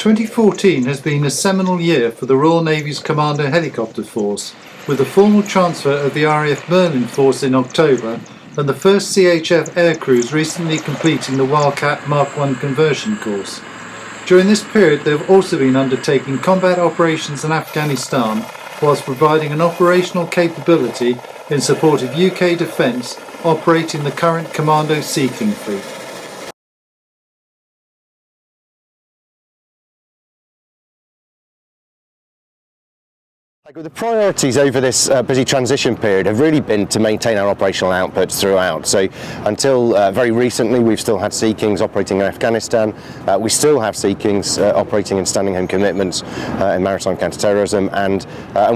2014 has been a seminal year for the Royal Navy's Commando Helicopter Force, with the formal transfer of the RAF Merlin Force in October and the first CHF aircrews recently completing the Wildcat Mark I conversion course. During this period they have also been undertaking combat operations in Afghanistan whilst providing an operational capability in support of UK defence operating the current Commando Sea King fleet. The priorities over this busy transition period have really been to maintain our operational outputs throughout. So until very recently we've still had Sea Kings operating in Afghanistan, we still have Sea Kings operating in standing home commitments in maritime counter-terrorism, and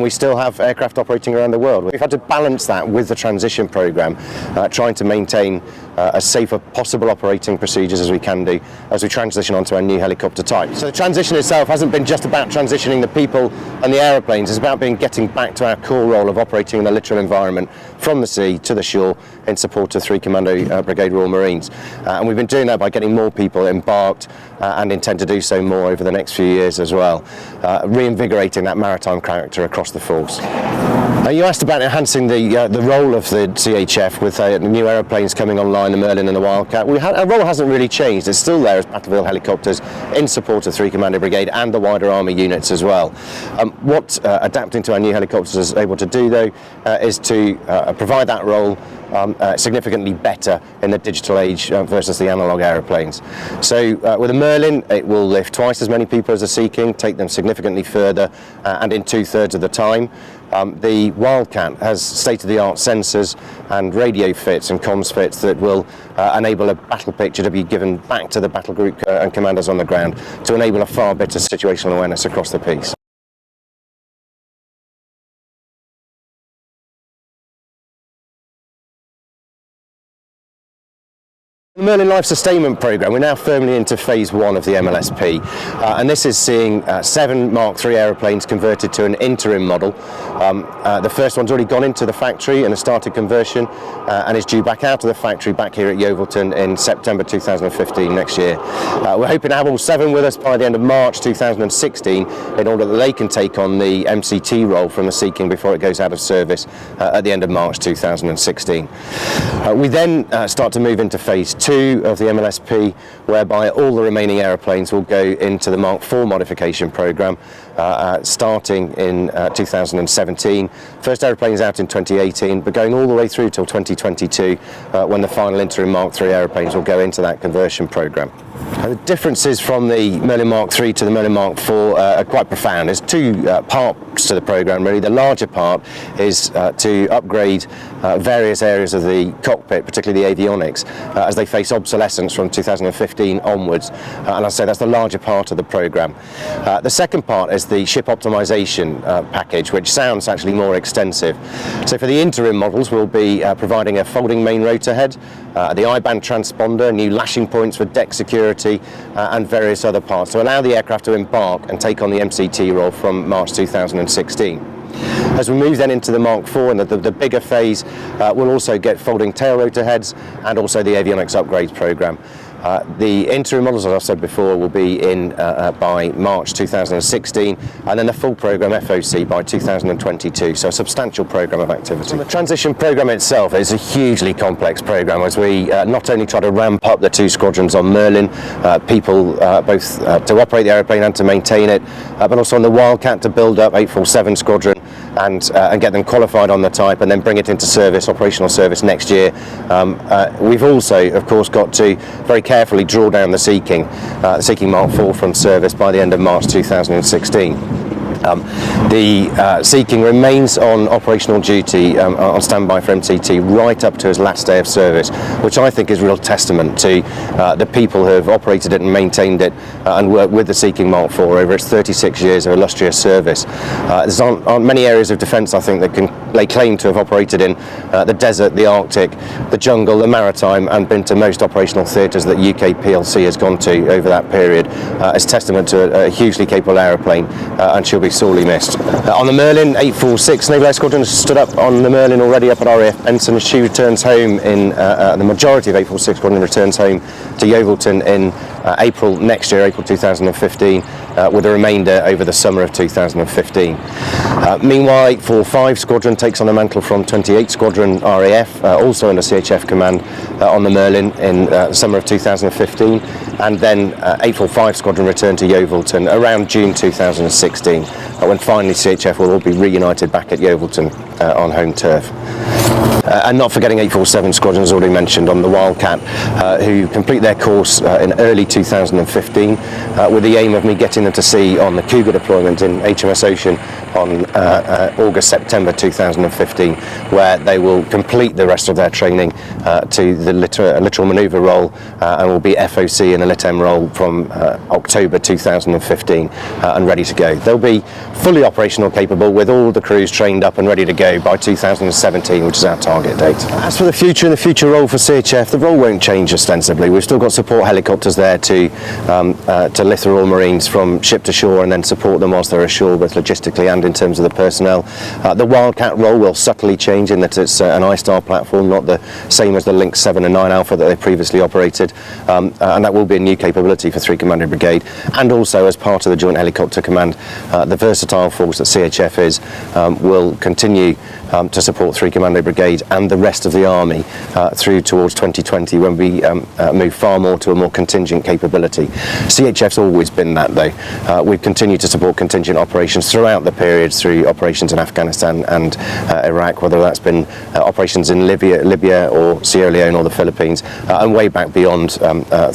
we still have aircraft operating around the world. We've had to balance that with the transition programme, trying to maintain as safe as possible operating procedures as we can do as we transition onto our new helicopter type. So the transition itself hasn't been just about transitioning the people and the aeroplanes, it's about getting back to our core role of operating in the literal environment from the sea to the shore in support of 3 Commando Brigade Royal Marines. And we've been doing that by getting more people embarked and intend to do so more over the next few years as well, reinvigorating that maritime character across the force. You asked about enhancing the role of the CHF with the new aeroplanes coming online, the Merlin and the Wildcat. Our role hasn't really changed. It's still there as battlefield helicopters in support of 3 Commando Brigade and the wider Army units as well. What adapting to our new helicopters is able to do though is to provide that role significantly better in the digital age versus the analogue aeroplanes. So with a Merlin it will lift twice as many people as a Sea King, take them significantly further and in 2/3 of the time. The Wildcat has state-of-the-art sensors and radio fits and comms fits that will enable a battle picture to be given back to the battle group and commanders on the ground to enable a far better situational awareness across the piece. The Merlin Life Sustainment Programme, we're now firmly into phase 1 of the MLSP, and this is seeing 7 Mark III aeroplanes converted to an interim model. The first one's already gone into the factory and has started conversion and is due back out of the factory back here at Yeovilton in September 2015 next year. We're hoping to have all 7 with us by the end of March 2016 in order that they can take on the MCT role from the Sea King before it goes out of service at the end of March 2016. We then start to move into phase 2 of the MLSP, whereby all the remaining aeroplanes will go into the Mark IV modification programme starting in 2017. First aeroplanes out in 2018, but going all the way through till 2022 when the final interim Mark III aeroplanes will go into that conversion programme. The differences from the Merlin Mark III to the Merlin Mark IV are quite profound. There's 2 parts to the programme really. The larger part is to upgrade various areas of the cockpit, particularly the avionics, as they face obsolescence from 2015 onwards, and I say that's the larger part of the programme. The second part is the ship optimisation package, which sounds actually more extensive. So for the interim models we'll be providing a folding main rotor head, the I-band transponder, new lashing points for deck security and various other parts to allow the aircraft to embark and take on the MCT role from March 2016. As we move then into the Mark IV and the bigger phase, we'll also get folding tail rotor heads and also the avionics upgrades programme. The interim models, as I've said before, will be in by March 2016, and then the full programme FOC by 2022, so a substantial programme of activity. And the transition programme itself is a hugely complex programme as we not only try to ramp up the 2 squadrons on Merlin, people both to operate the aeroplane and to maintain it, but also on the Wildcat to build up 847 squadron and get them qualified on the type and then bring it into service, operational service next year. We've also, of course, got to very carefully draw down the Sea King Mark IV from service by the end of March 2016. The Sea King remains on operational duty on standby for MCT right up to his last day of service, which I think is a real testament to the people who have operated it and maintained it and worked with the Sea King Mark IV over its 36 years of illustrious service. There's aren't many areas of defence I think that can lay claim to have operated in the desert, the Arctic, the jungle, the maritime, and been to most operational theatres that UK PLC has gone to over that period as testament to a hugely capable aeroplane, and she'll be sorely missed. On the Merlin, 846 Naval Air Squadron has stood up on the Merlin already up at RAF Benson. She returns home in the majority of 846 Squadron returns home to Yeovilton in April next year, April 2015, with the remainder over the summer of 2015. Meanwhile, 845 Squadron takes on the mantle from 28 Squadron RAF, also under CHF command, on the Merlin in the summer of 2015, and then 845 Squadron return to Yeovilton around June 2016, when finally CHF will all be reunited back at Yeovilton on home turf. And not forgetting 847 Squadron, as already mentioned, on the Wildcat, who complete their course in early 2015, with the aim of me getting them to sea on the Cougar deployment in HMS Ocean on August-September 2015, where they will complete the rest of their training to the littoral manoeuvre role and will be FOC in a LITM role from October 2015 and ready to go. They'll be fully operational capable with all the crews trained up and ready to go by 2017, which is our target date. As for the future role for CHF, the role won't change ostensibly. We've still got support helicopters there to lift the Royal Marines from ship to shore and then support them whilst they're ashore, both logistically and in terms of the personnel. The Wildcat role will subtly change in that it's an I-Star platform, not the same as the Lynx 7 and 9 Alpha that they previously operated, and that will be a new capability for 3 Commando Brigade, and also as part of the Joint Helicopter Command, the versatile force that CHF is will continue to support 3 Commando Brigade and the rest of the Army through towards 2020, when we move far more to a more contingent capability. CHF's always been that, though. We've continued to support contingent operations throughout the period, through operations in Afghanistan and Iraq, whether that's been operations in Libya or Sierra Leone or the Philippines, and way back beyond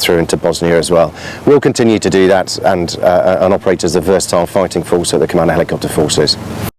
through into Bosnia as well. We'll continue to do that and operate as the versatile fighting force that the Commando Helicopter Force is.